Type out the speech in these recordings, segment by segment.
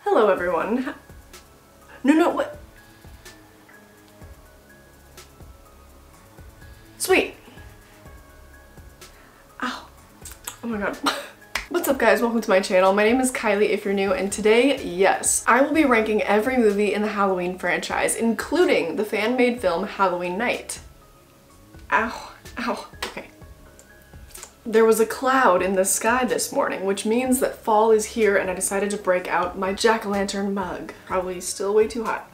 Hello everyone. No, what? Sweet. Ow. Oh my god. What's up guys, welcome to my channel. My name is Kylie if you're new, and today, yes, I will be ranking every movie in the Halloween franchise, including the fan-made film Halloween Night. Ow. Ow. Okay. There was a cloud in the sky this morning, which means that fall is here, and I decided to break out my jack-o'-lantern mug. Probably still way too hot.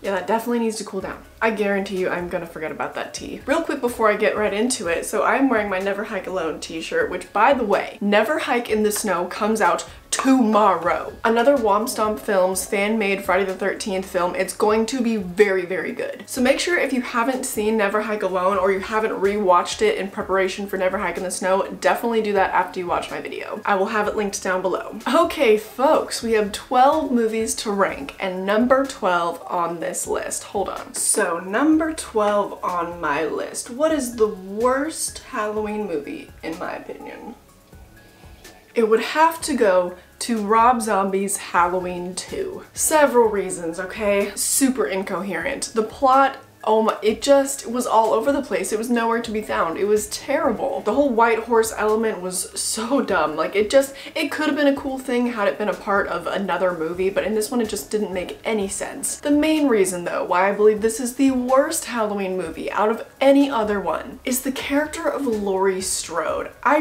Yeah, that definitely needs to cool down. I guarantee you I'm gonna forget about that tea. Real quick before I get right into it, so I'm wearing my Never Hike Alone t-shirt, which by the way, Never Hike in the Snow comes out tomorrow. Another Womp Stomp Films fan-made Friday the 13th film. It's going to be very, very good. So make sure if you haven't seen Never Hike Alone or you haven't rewatched it in preparation for Never Hike in the Snow, definitely do that after you watch my video. I will have it linked down below. Okay folks, we have 12 movies to rank and number 12 on this list. Hold on. So number 12 on my list. What is the worst Halloween movie in my opinion? It would have to go to Rob Zombie's Halloween 2. Several reasons, okay? Super incoherent. The plot, oh my, it just was all over the place. It was nowhere to be found. It was terrible. The whole white horse element was so dumb. Like it could have been a cool thing had it been a part of another movie, but in this one it just didn't make any sense. The main reason though why I believe this is the worst Halloween movie out of any other one is the character of Laurie Strode. I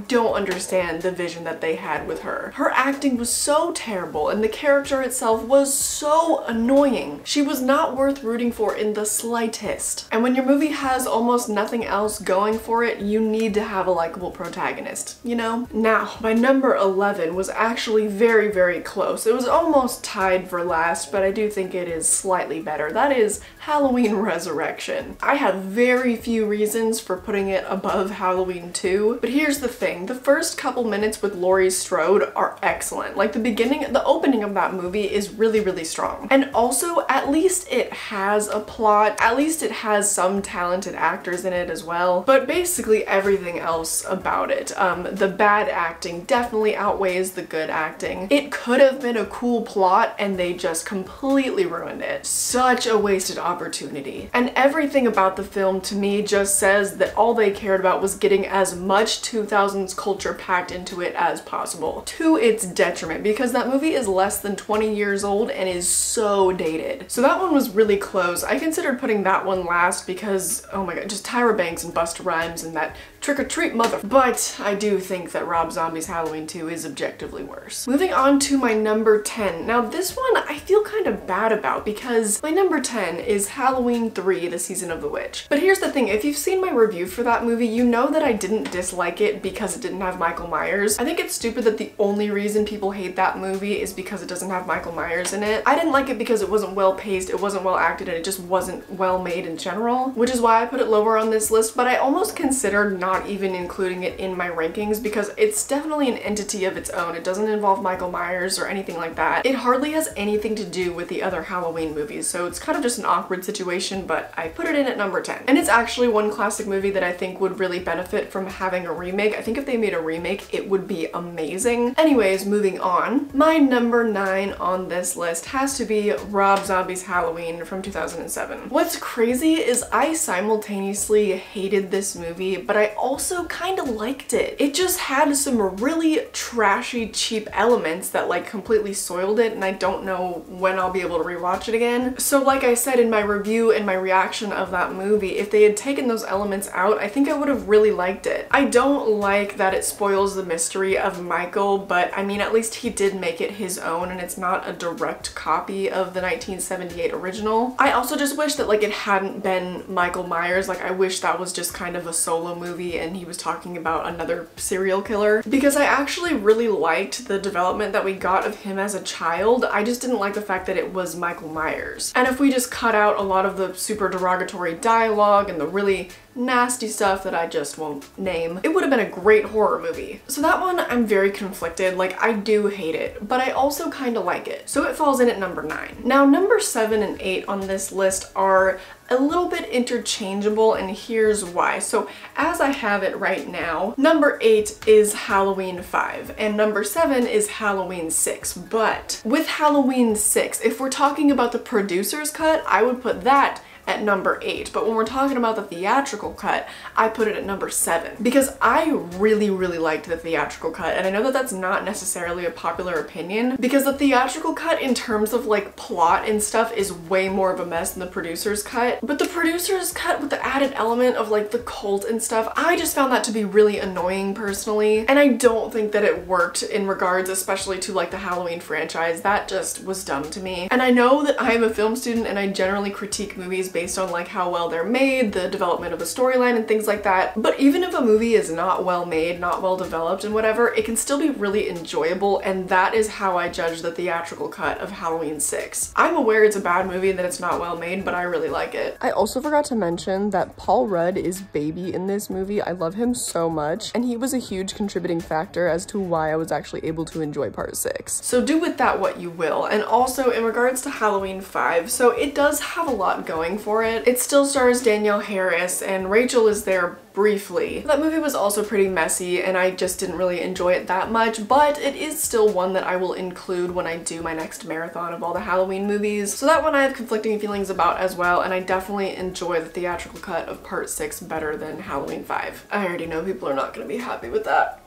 don't understand the vision that they had with her. Her acting was so terrible and the character itself was so annoying. She was not worth rooting for in the slightest. And when your movie has almost nothing else going for it, you need to have a likable protagonist, you know? Now, my number 11 was actually very, very close. It was almost tied for last, but I do think it is slightly better. That is Halloween Resurrection. I have very few reasons for putting it above Halloween 2, but here's the thing. The first couple minutes with Laurie Strode are excellent. Like the opening of that movie is really, really strong. And also, at least it has a plot, at least it has some talented actors in it as well, but basically everything else about it. The bad acting definitely outweighs the good acting. It could have been a cool plot and they just completely ruined it. Such a wasted opportunity. And everything about the film to me just says that all they cared about was getting as much 2000s culture packed into it as possible, to its detriment, because that movie is less than 20 years old and is so dated. So that one was really close. I considered putting that one last because, oh my god, just Tyra Banks and Busta Rhymes and that trick-or-treat mother. But I do think that Rob Zombie's Halloween 2 is objectively worse. Moving on to my number 10. Now this one I feel kind of bad about because my number 10 is Halloween 3, The Season of the Witch. But here's the thing, if you've seen my review for that movie, you know that I didn't dislike it because it didn't have Michael Myers. I think it's stupid that the only reason people hate that movie is because it doesn't have Michael Myers in it. I didn't like it because it wasn't well paced, it wasn't well acted, and it just wasn't well made in general, which is why I put it lower on this list, but I almost considered not even including it in my rankings because it's definitely an entity of its own. It doesn't involve Michael Myers or anything like that. It hardly has anything to do with the other Halloween movies, so it's kind of just an awkward situation, but I put it in at number 10. And it's actually one classic movie that I think would really benefit from having a remake. I think if they made a remake, it would be amazing. Anyways, moving on. My number 9 on this list has to be Rob Zombie's Halloween from 2007. What's crazy is I simultaneously hated this movie, but I also kind of liked it. It just had some really trashy, cheap elements that like completely soiled it, and I don't know when I'll be able to rewatch it again. So like I said in my review and my reaction of that movie, if they had taken those elements out, I think I would have really liked it. I don't like that it spoils the mystery of Michael, but I mean at least he did make it his own and it's not a direct copy of the 1978 original. I also just wish that like it hadn't been Michael Myers. Like I wish that was just kind of a solo movie and he was talking about another serial killer, because I actually really liked the development that we got of him as a child. I just didn't like the fact that it was Michael Myers. And if we just cut out a lot of the super derogatory dialogue and the really nasty stuff that I just won't name. It would have been a great horror movie. So that one I'm very conflicted. Like, I do hate it, but I also kind of like it. So it falls in at number 9. Now number 7 and 8 on this list are a little bit interchangeable, and here's why. So as I have it right now, number 8 is Halloween 5 and number 7 is Halloween 6. But with Halloween 6, if we're talking about the producer's cut, I would put that at number 8, but when we're talking about the theatrical cut, I put it at number 7 because I really liked the theatrical cut, and I know that that's not necessarily a popular opinion because the theatrical cut in terms of like plot and stuff is way more of a mess than the producer's cut, but the producer's cut with the added element of like the cult and stuff, I just found that to be really annoying personally, and I don't think that it worked in regards especially to like the Halloween franchise. That just was dumb to me. And I know that I am a film student and I generally critique movies based on like how well they're made, the development of a storyline and things like that. But even if a movie is not well made, not well developed and whatever, it can still be really enjoyable, and that is how I judge the theatrical cut of Halloween 6. I'm aware it's a bad movie and that it's not well made, but I really like it. I also forgot to mention that Paul Rudd is Baby in this movie. I love him so much, and he was a huge contributing factor as to why I was actually able to enjoy part 6. So do with that what you will. And also in regards to Halloween 5, so it does have a lot going for it. It still stars Danielle Harris and Rachel is there briefly. That movie was also pretty messy and I just didn't really enjoy it that much, but it is still one that I will include when I do my next marathon of all the Halloween movies. So that one I have conflicting feelings about as well, and I definitely enjoy the theatrical cut of part 6 better than Halloween 5. I already know people are not going to be happy with that.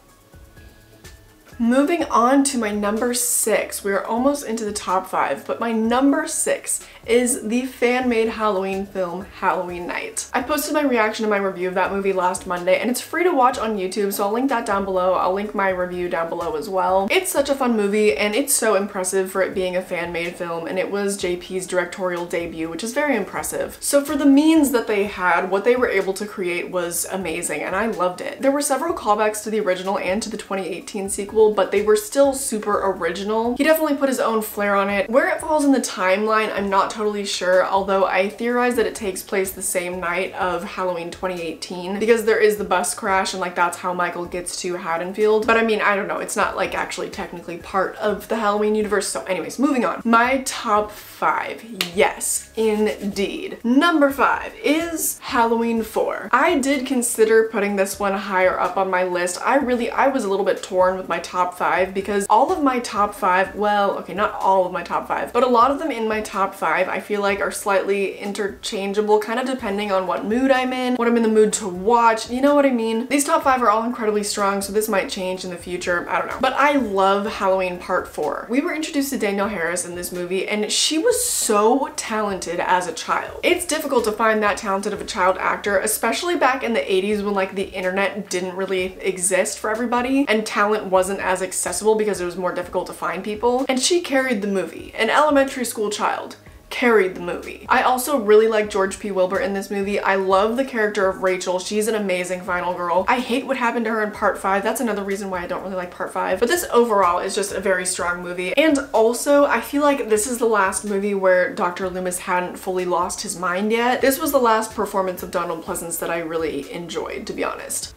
Moving on to my number 6, we are almost into the top 5, but my number 6 is the fan-made Halloween film Halloween Night. I posted my reaction to my review of that movie last Monday, and it's free to watch on YouTube, so I'll link that down below. I'll link my review down below as well. It's such a fun movie, and it's so impressive for it being a fan-made film, and it was JP's directorial debut, which is very impressive. So for the means that they had, what they were able to create was amazing, and I loved it. There were several callbacks to the original and to the 2018 sequel, but they were still super original. He definitely put his own flair on it. Where it falls in the timeline, I'm not totally sure, although I theorize that it takes place the same night of Halloween 2018 because there is the bus crash and like that's how Michael gets to Haddonfield. But I mean, I don't know, it's not like actually technically part of the Halloween universe. So anyways, moving on. My top 5, yes, indeed. Number 5 is Halloween 4. I did consider putting this one higher up on my list. I was a little bit torn with my top 5 because all of my top 5, well, okay, not all of my top 5, but a lot of them in my top 5 I feel like are slightly interchangeable, kind of depending on what mood I'm in, what I'm in the mood to watch, you know what I mean? These top 5 are all incredibly strong, so this might change in the future, I don't know. But I love Halloween Part 4. We were introduced to Danielle Harris in this movie, and she was so talented as a child. It's difficult to find that talented of a child actor, especially back in the 80s when like the internet didn't really exist for everybody, and talent wasn't as accessible because it was more difficult to find people. And she carried the movie. An elementary school child carried the movie. I also really like George P. Wilbur in this movie. I love the character of Rachel. She's an amazing final girl. I hate what happened to her in part 5. That's another reason why I don't really like part 5. But this overall is just a very strong movie. And also, I feel like this is the last movie where Dr. Loomis hadn't fully lost his mind yet. This was the last performance of Donald Pleasance that I really enjoyed, to be honest.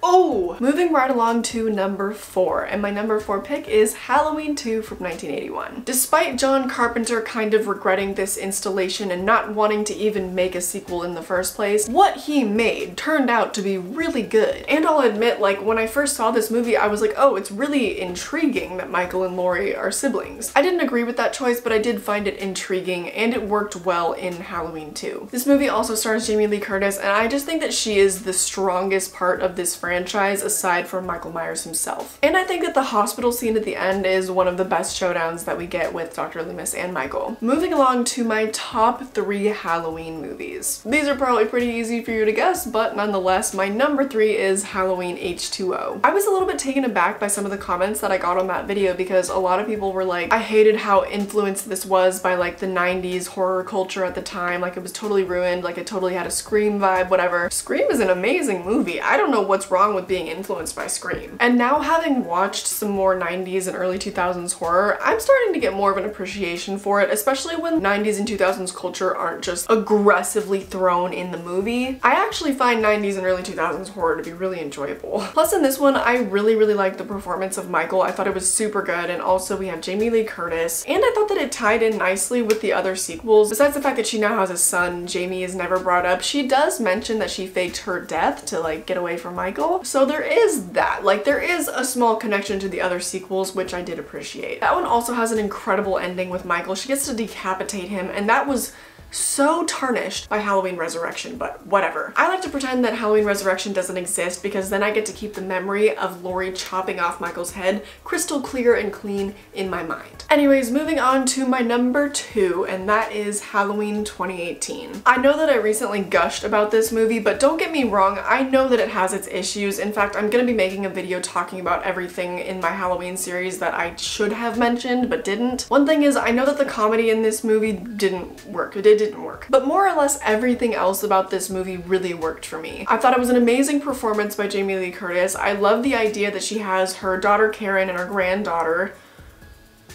Oh, moving right along to number 4, and my number 4 pick is Halloween 2 from 1981. Despite John Carpenter kind of regretting this installation and not wanting to even make a sequel in the first place, what he made turned out to be really good. And I'll admit, like, when I first saw this movie, I was like, oh, it's really intriguing that Michael and Laurie are siblings. I didn't agree with that choice, but I did find it intriguing, and it worked well in Halloween 2. This movie also stars Jamie Lee Curtis, and I just think that she is the strongest part of this franchise aside from Michael Myers himself. And I think that the hospital scene at the end is one of the best showdowns that we get with Dr. Loomis and Michael. Moving along to my top 3 Halloween movies. These are probably pretty easy for you to guess, but nonetheless, my number 3 is Halloween H2O. I was a little bit taken aback by some of the comments that I got on that video because a lot of people were like, I hated how influenced this was by like the 90s horror culture at the time, like it was totally ruined, like it totally had a Scream vibe, whatever. Scream is an amazing movie. I don't know what's wrong wrong with being influenced by Scream. And now having watched some more 90s and early 2000s horror, I'm starting to get more of an appreciation for it, especially when 90s and 2000s culture aren't just aggressively thrown in the movie. I actually find 90s and early 2000s horror to be really enjoyable. Plus in this one, I really liked the performance of Michael. I thought it was super good, and also we have Jamie Lee Curtis, and I thought that it tied in nicely with the other sequels. Besides the fact that she now has a son, Jamie is never brought up. She does mention that she faked her death to like get away from Michael, so there is that. Like there is a small connection to the other sequels, which I did appreciate. That one also has an incredible ending with Michael. She gets to decapitate him, and that was so tarnished by Halloween Resurrection, but whatever. I like to pretend that Halloween Resurrection doesn't exist because then I get to keep the memory of Laurie chopping off Michael's head crystal clear and clean in my mind. Anyways, moving on to my number 2, and that is Halloween 2018. I know that I recently gushed about this movie, but don't get me wrong, I know that it has its issues. In fact, I'm gonna be making a video talking about everything in my Halloween series that I should have mentioned but didn't. One thing is, I know that the comedy in this movie didn't work. It didn't work. But more or less everything else about this movie really worked for me. I thought it was an amazing performance by Jamie Lee Curtis. I love the idea that she has her daughter Karen and her granddaughter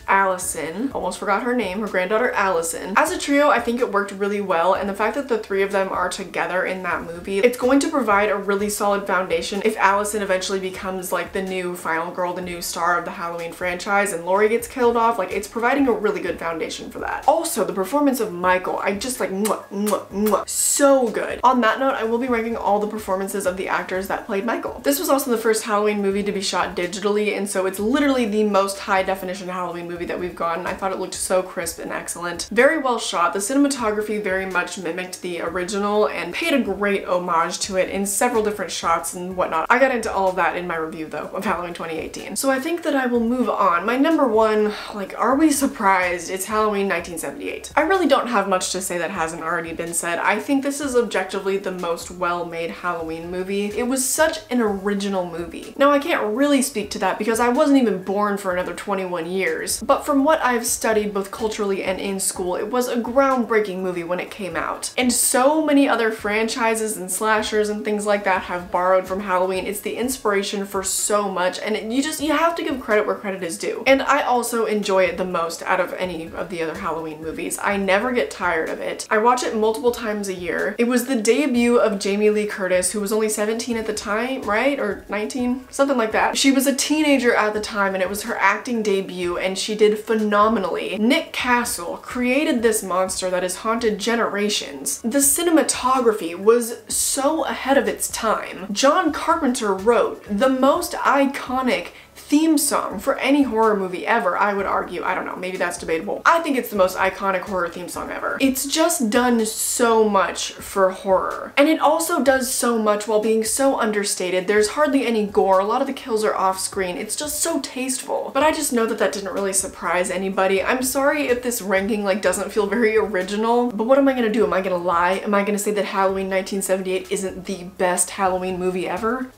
Allison, almost forgot her name, her granddaughter Allison. As a trio, I think it worked really well, and the fact that the three of them are together in that movie, it's going to provide a really solid foundation if Allison eventually becomes like the new final girl, the new star of the Halloween franchise, and Laurie gets killed off. Like, it's providing a really good foundation for that. Also, the performance of Michael, I just like mwah, mwah, mwah, so good. On that note, I will be ranking all the performances of the actors that played Michael. This was also the first Halloween movie to be shot digitally, and so it's literally the most high definition Halloween movie that we've gotten. I thought it looked so crisp and excellent. Very well shot. The cinematography very much mimicked the original and paid a great homage to it in several different shots and whatnot. I got into all of that in my review though of Halloween 2018. So I think that I will move on. My number 1, like, are we surprised? It's Halloween 1978. I really don't have much to say that hasn't already been said. I think this is objectively the most well-made Halloween movie. It was such an original movie. Now I can't really speak to that because I wasn't even born for another 21 years, but from what I've studied both culturally and in school, it was a groundbreaking movie when it came out. And so many other franchises and slashers and things like that have borrowed from Halloween. It's the inspiration for so much, and you have to give credit where credit is due. And I also enjoy it the most out of any of the other Halloween movies. I never get tired of it. I watch it multiple times a year. It was the debut of Jamie Lee Curtis, who was only 17 at the time, right? Or 19? Something like that. She was a teenager at the time, and it was her acting debut, and she did phenomenally. Nick Castle created this monster that has haunted generations. The cinematography was so ahead of its time. John Carpenter wrote the most iconic theme song for any horror movie ever, I would argue. I don't know, maybe that's debatable. I think it's the most iconic horror theme song ever. It's just done so much for horror. And it also does so much while being so understated. There's hardly any gore. A lot of the kills are off screen. It's just so tasteful. But I just know that that didn't really surprise anybody. I'm sorry if this ranking like doesn't feel very original, but what am I gonna do? Am I gonna lie? Am I gonna say that Halloween 1978 isn't the best Halloween movie ever?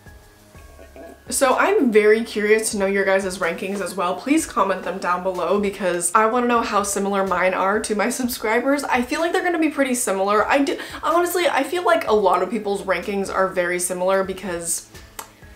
So I'm very curious to know your guys' rankings as well. Please comment them down below because I want to know how similar mine are to my subscribers. I feel like they're going to be pretty similar. Honestly, I feel like a lot of people's rankings are very similar because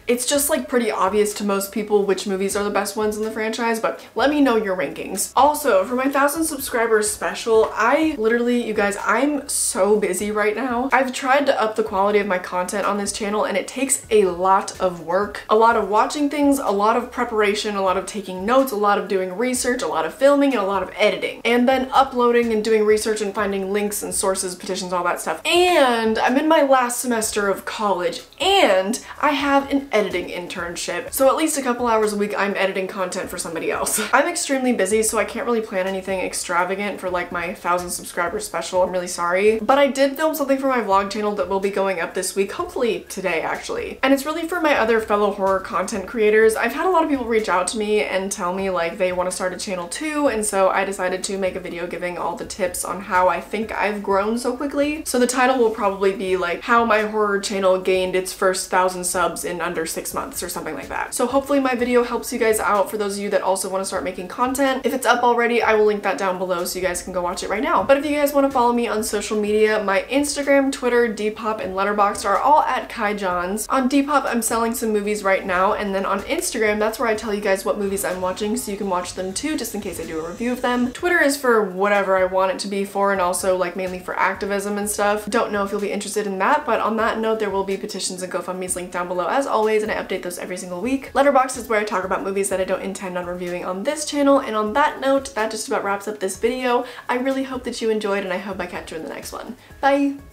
it's just like pretty obvious to most people which movies are the best ones in the franchise, but let me know your rankings. Also, for my 1,000 subscribers special, you guys, I'm so busy right now. I've tried to up the quality of my content on this channel and it takes a lot of work. A lot of watching things, a lot of preparation, a lot of taking notes, a lot of doing research, a lot of filming, and a lot of editing. And then uploading and doing research and finding links and sources, petitions, all that stuff. And I'm in my last semester of college and I have an editing internship. So at least a couple hours a week I'm editing content for somebody else. I'm extremely busy, so I can't really plan anything extravagant for like my 1,000 subscribers special. I'm really sorry. But I did film something for my vlog channel that will be going up this week, hopefully today actually. And it's really for my other fellow horror content creators. I've had a lot of people reach out to me and tell me like they want to start a channel too, and so I decided to make a video giving all the tips on how I think I've grown so quickly. So the title will probably be like how my horror channel gained its first 1,000 subs in under 6 months or something like that. So hopefully my video helps you guys out for those of you that also want to start making content. If it's up already, I will link that down below so you guys can go watch it right now. But if you guys want to follow me on social media, my Instagram, Twitter, Depop, and Letterboxd are all at Kai Johns. On Depop, I'm selling some movies right now, and then on Instagram, that's where I tell you guys what movies I'm watching so you can watch them too, just in case I do a review of them. Twitter is for whatever I want it to be for, and also like mainly for activism and stuff. Don't know if you'll be interested in that, but on that note, there will be petitions and GoFundMe's linked down below as always, and I update those every single week. Letterboxd is where I talk about movies that I don't intend on reviewing on this channel, and on that note, that just about wraps up this video. I really hope that you enjoyed, and I hope I catch you in the next one. Bye!